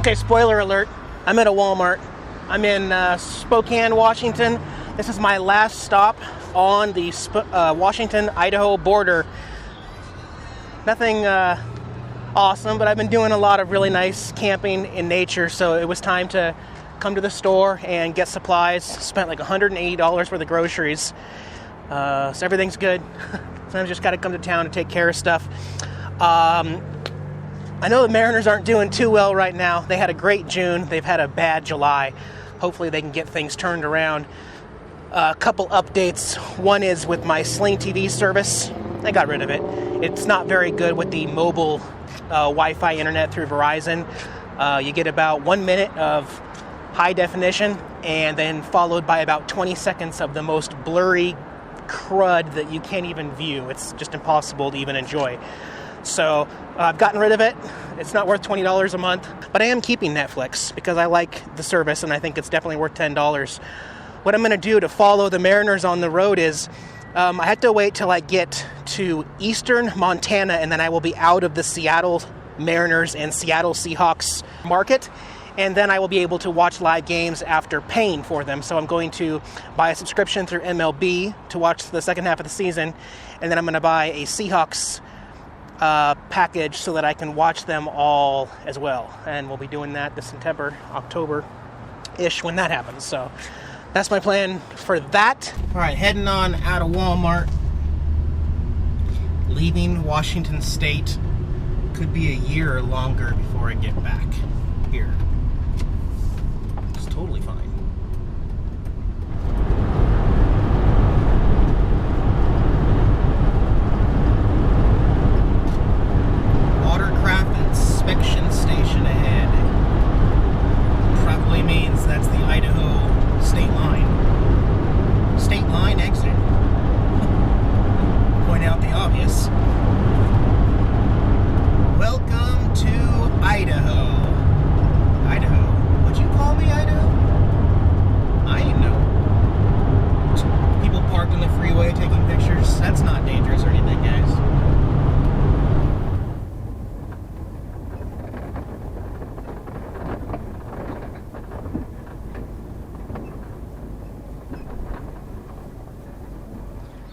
Okay, spoiler alert. I'm at a Walmart. I'm in Spokane, Washington. This is my last stop on the Washington-Idaho border. Nothing awesome, but I've been doing a lot of really nice camping in nature, so it was time to come to the store and get supplies. Spent like $180 for the groceries. So everything's good. Sometimes just got to come to town to take care of stuff. I know the Mariners aren't doing too well right now. They had a great June. They've had a bad July. Hopefully they can get things turned around. A couple updates. One is with my Sling TV service. I got rid of it. It's not very good with the mobile Wi-Fi internet through Verizon. You get about 1 minute of high definition and then followed by about 20 seconds of the most blurry crud that you can't even view. It's just impossible to even enjoy. So I've gotten rid of it. It's not worth $20 a month, but I am keeping Netflix because I like the service and I think it's definitely worth $10. What I'm going to do to follow the Mariners on the road is I have to wait till I get to eastern Montana, and then I will be out of the Seattle Mariners and Seattle Seahawks market, and then I will be able to watch live games after paying for them. So I'm going to buy a subscription through MLB to watch the second half of the season, and then I'm going to buy a Seahawks package so that I can watch them all as well. And we'll be doing that this September, October-ish when that happens. So that's my plan for that. All right, heading on out of Walmart, leaving Washington State. Could be a year or longer before I get back here. It's totally fine. Watercraft inspection station ahead. Probably means that's the Idaho state line. State line exit. Point out the obvious. Welcome to Idaho. Idaho. Would you call me Idaho? I know. People parked on the freeway taking pictures. That's not dangerous or anything, guys.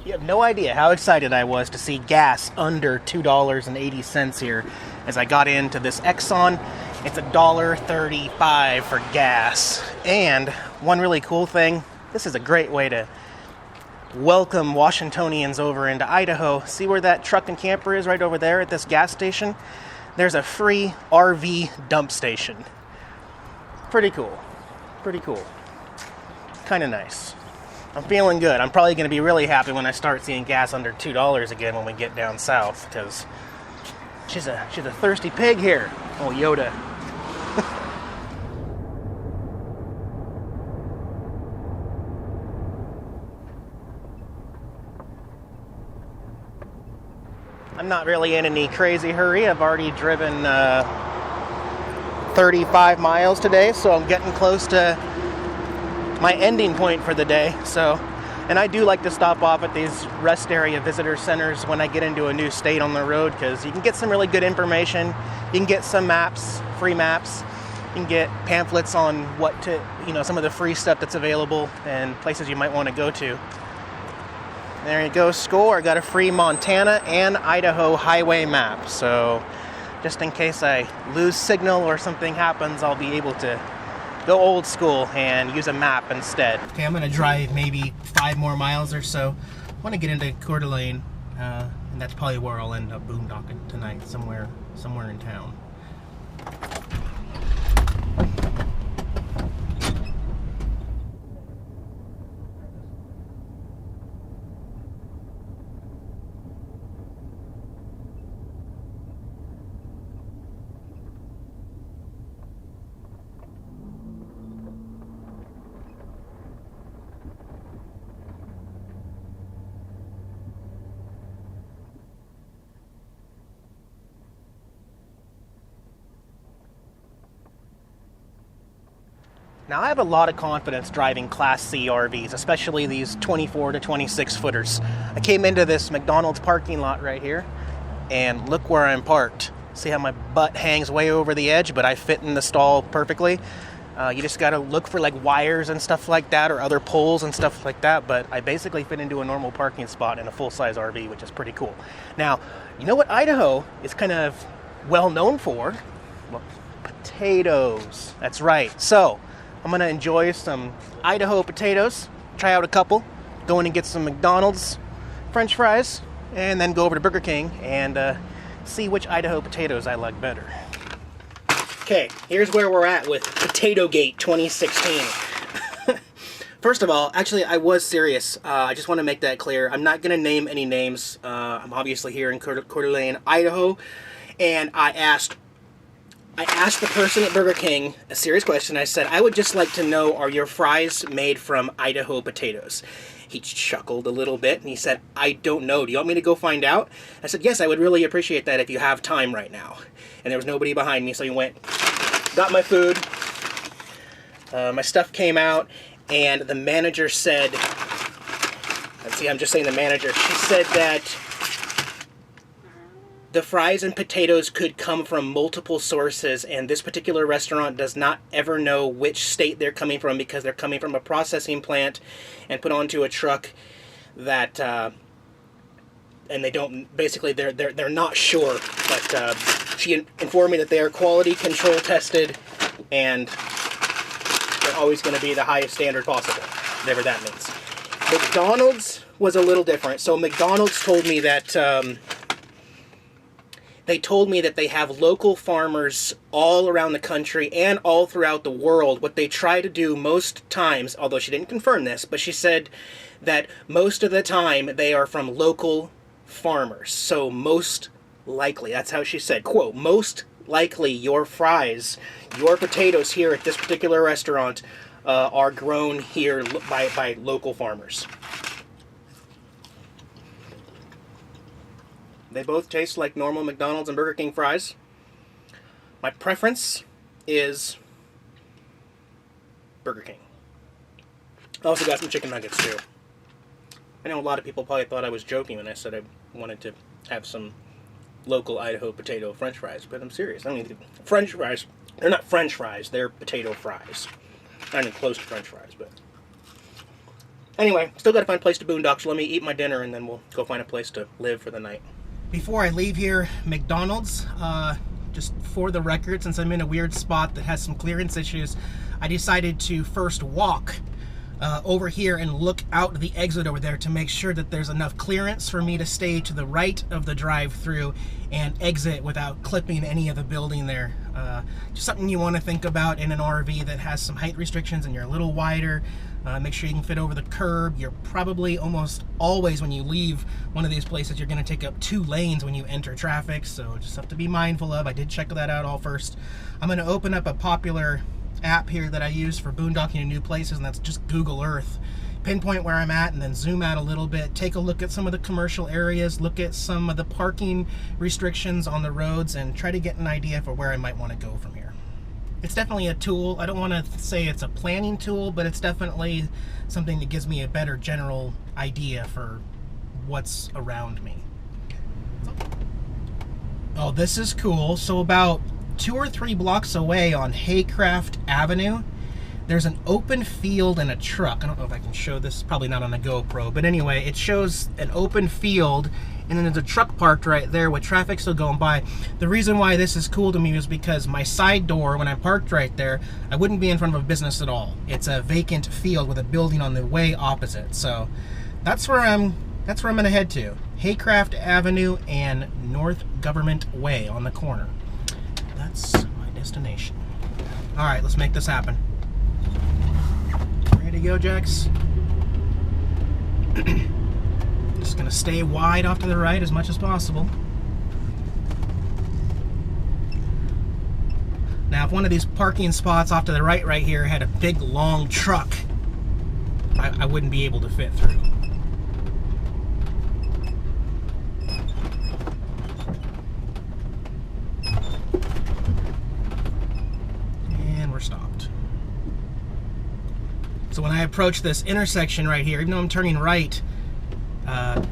You have no idea how excited I was to see gas under $2.80 here as I got into this Exxon. It's $1.35 for gas. And one really cool thing, this is a great way to welcome Washingtonians over into Idaho. See where that truck and camper is right over there at this gas station? There's a free RV dump station. Pretty cool. Pretty cool. Kind of nice. I'm feeling good. I'm probably going to be really happy when I start seeing gas under $2 again when we get down south, because she's a thirsty pig here. Oh, Yoda. I'm not really in any crazy hurry. I've already driven 35 miles today, so I'm getting close to my ending point for the day. So, and I do like to stop off at these rest area visitor centers when I get into a new state on the road, because you can get some really good information. You can get some maps, free maps. You can get pamphlets on what to, some of the free stuff that's available and places you might want to go to. There you go, score. I got a free Montana and Idaho highway map. So just in case I lose signal or something happens, I'll be able to go old school and use a map instead. Okay, I'm going to drive maybe 5 more miles or so. I want to get into Coeur d'Alene, and that's probably where I'll end up boondocking tonight, somewhere in town. Now, I have a lot of confidence driving Class C RVs, especially these 24 to 26 footers. I came into this McDonald's parking lot right here, and look where I'm parked. See how my butt hangs way over the edge, but I fit in the stall perfectly. You just got to look for like wires and stuff like that, or other poles and stuff like that, but I basically fit into a normal parking spot in a full-size RV, which is pretty cool. Now, you know what Idaho is kind of well known for? Well, potatoes. That's right. So, I'm going to enjoy some Idaho potatoes, try out a couple, go in and get some McDonald's French fries, and then go over to Burger King and see which Idaho potatoes I like better. Okay, here's where we're at with PotatoGate 2016. First of all, actually, I was serious. I just want to make that clear. I'm not going to name any names. I'm obviously here in Coeur d'Alene, Idaho, and I asked the person at Burger King a serious question. I said, I would just like to know, are your fries made from Idaho potatoes? He chuckled a little bit, and he said, I don't know. Do you want me to go find out? I said, yes, I would really appreciate that if you have time right now. And there was nobody behind me, so he went, got my food. My stuff came out, and the manager said, let's see, I'm just saying the manager. She said that the fries and potatoes could come from multiple sources, and this particular restaurant does not ever know which state they're coming from, because they're coming from a processing plant and put onto a truck that, and they don't, basically they're not sure, but she informed me that they are quality control tested, and they're always going to be the highest standard possible, whatever that means. McDonald's was a little different. So McDonald's told me that they have local farmers all around the country and all throughout the world. What they try to do most times, although she didn't confirm this, but she said that most of the time they are from local farmers. So most likely, that's how she said, quote, most likely your fries, your potatoes here at this particular restaurant are grown here by local farmers. They both taste like normal McDonald's and Burger King fries. My preference is Burger King. I also got some chicken nuggets too. I know a lot of people probably thought I was joking when I said I wanted to have some local Idaho potato French fries, but I'm serious. I mean, French fries, they're not French fries, they're potato fries. Not even close to French fries, but anyway, still got to find a place to boondock, so let me eat my dinner and then we'll go find a place to live for the night. Before I leave here, McDonald's, just for the record, since I'm in a weird spot that has some clearance issues, I decided to first walk over here and look out the exit over there to make sure that there's enough clearance for me to stay to the right of the drive-through and exit without clipping any of the building there. Just something you want to think about in an RV that has some height restrictions and you're a little wider. Make sure you can fit over the curb. You're probably almost always, when you leave one of these places, you're going to take up 2 lanes when you enter traffic, so just have to be mindful of. I did check that out all first. I'm going to open up a popular app here that I use for boondocking to new places, and that's just Google Earth. Pinpoint where I'm at and then zoom out a little bit, take a look at some of the commercial areas, look at some of the parking restrictions on the roads, and try to get an idea for where I might want to go from here. It's definitely a tool. I don't want to say it's a planning tool, but it's definitely something that gives me a better general idea for what's around me. Oh, this is cool. So about 2 or 3 blocks away on Haycraft Avenue, there's an open field and a truck. I don't know if I can show this, probably not on a GoPro, but anyway, it shows an open field and then there's a truck parked right there with traffic still going by. The reason why this is cool to me is because my side door, when I'm parked right there, I wouldn't be in front of a business at all. It's a vacant field with a building on the way opposite. So that's where I'm gonna head to. Haycraft Avenue and North Government Way on the corner. That's my destination. All right, let's make this happen. Ready to go, Jax? Just gonna stay wide off to the right as much as possible. Now, if one of these parking spots off to the right here had a big long truck, I wouldn't be able to fit through. And we're stopped. So when I approach this intersection right here, even though I'm turning right,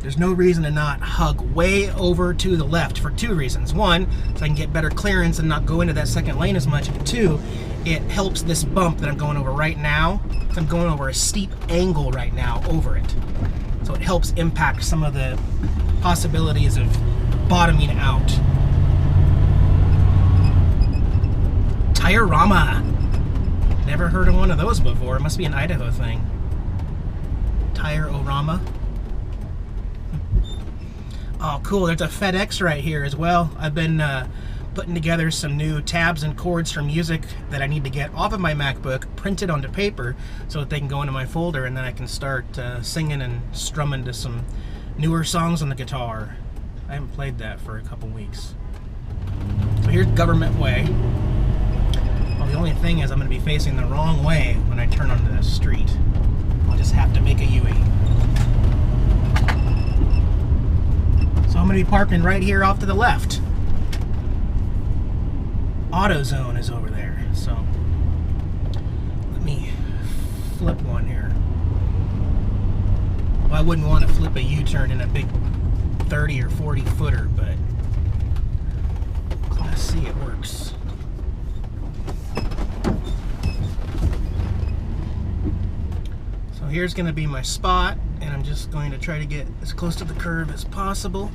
There's no reason to not hug way over to the left for two reasons. One, so I can get better clearance and not go into that second lane as much. And two, it helps this bump that I'm going over right now. I'm going over a steep angle right now over it. So it helps impact some of the possibilities of bottoming out. Tire-rama. Never heard of one of those before. It must be an Idaho thing. Tire-o-rama. Oh, cool. There's a FedEx right here as well. I've been putting together some new tabs and chords for music that I need to get off of my MacBook, printed onto paper, so that they can go into my folder, and then I can start singing and strumming to some newer songs on the guitar. I haven't played that for a couple weeks. So here's Government Way. Well, the only thing is I'm going to be facing the wrong way when I turn onto the street. I'll just have to make a U-turn. So I'm going to be parking right here off to the left. AutoZone is over there, so let me flip one here. Well, I wouldn't want to flip a U-turn in a big 30 or 40 footer, but Class C, it works. So here's going to be my spot, and I'm just going to try to get as close to the curve as possible.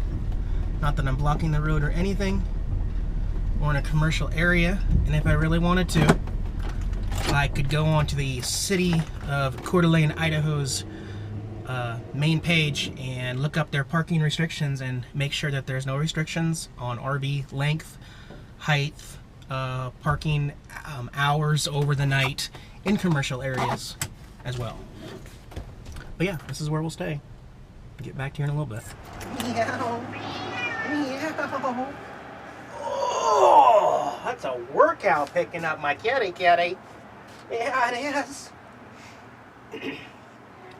Not that I'm blocking the road or anything. We're in a commercial area, and if I really wanted to, I could go onto the city of Coeur d'Alene, Idaho's main page and look up their parking restrictions and make sure that there's no restrictions on RV length, height, parking hours over the night in commercial areas as well. But yeah, this is where we'll stay. Get back to here in a little bit. Meow. Meow. Oh, that's a workout picking up my kitty. Yeah, it is.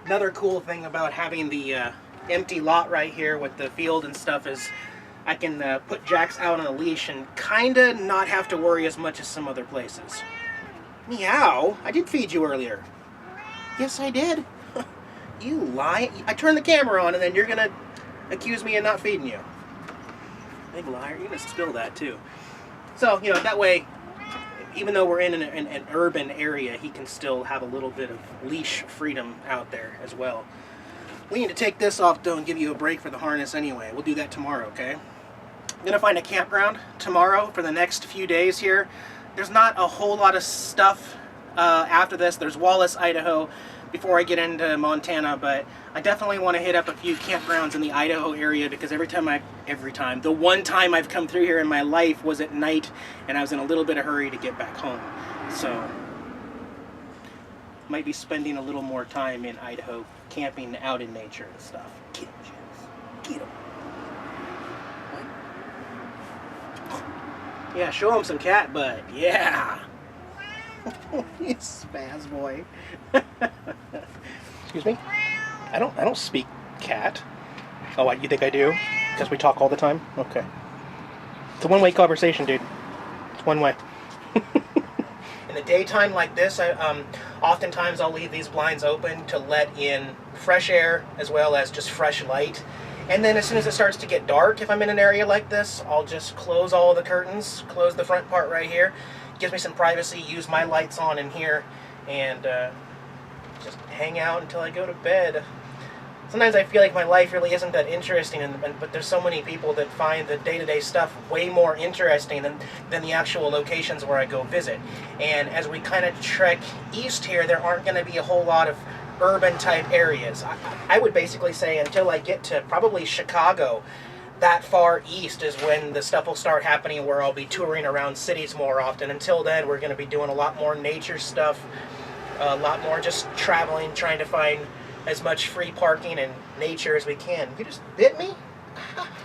Another cool thing about having the empty lot right here with the field and stuff is I can put Jax out on a leash and kinda not have to worry as much as some other places. Meow, I did feed you earlier. Yes, I did. You lie. I turned the camera on and then you're gonna accuse me of not feeding you. Big liar, you're gonna spill that too. So, you know, that way, even though we're in an urban area, he can still have a little bit of leash freedom out there as well. We need to take this off though and give you a break for the harness anyway. We'll do that tomorrow, okay? I'm gonna find a campground tomorrow for the next few days here. There's not a whole lot of stuff after this. There's Wallace, Idaho, before I get into Montana, but I definitely want to hit up a few campgrounds in the Idaho area because the one time I've come through here in my life was at night and I was in a little bit of hurry to get back home. So, might be spending a little more time in Idaho camping out in nature and stuff. Get him, James. Get him. What? Yeah, show him some cat butt. Yeah. You spaz boy. Excuse me? I don't speak cat. Oh, what, you think I do? Because we talk all the time? Okay. It's a one-way conversation, dude. It's one way. In the daytime like this, oftentimes I'll leave these blinds open to let in fresh air as well as just fresh light. And then as soon as it starts to get dark, if I'm in an area like this, I'll just close all the curtains, close the front part right here. Gives me some privacy, use my lights on in here, and just hang out until I go to bed. Sometimes I feel like my life really isn't that interesting, but there's so many people that find the day-to-day stuff way more interesting than the actual locations where I go visit. And as we kind of trek east here, there aren't going to be a whole lot of urban-type areas. I would basically say until I get to probably Chicago, that far east is when the stuff will start happening where I'll be touring around cities more often. Until then, we're going to be doing a lot more nature stuff, a lot more just traveling, trying to find as much free parking and nature as we can. You just bit me?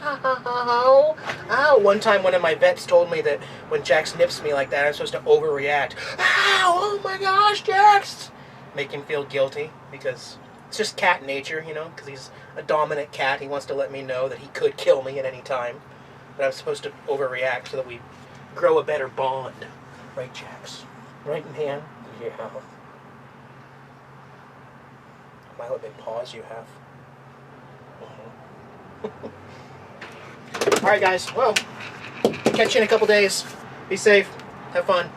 Ow. Ow. One time one of my vets told me that when Jax nips me like that, I'm supposed to overreact. Ow! Oh my gosh, Jax! Make him feel guilty because it's just cat nature, you know, because he's a dominant cat. He wants to let me know that he could kill me at any time. But I'm supposed to overreact so that we grow a better bond. Right, Jax? Right, man? Yeah. My little big paws you have. All right, guys. Well, catch you in a couple days. Be safe. Have fun.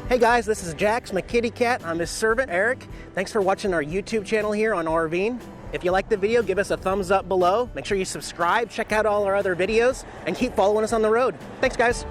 Hey guys, this is Jax, my kitty cat. I'm his servant, Eric. Thanks for watching our YouTube channel here on RVing. If you liked the video, give us a thumbs up below. Make sure you subscribe, check out all our other videos, and keep following us on the road. Thanks, guys.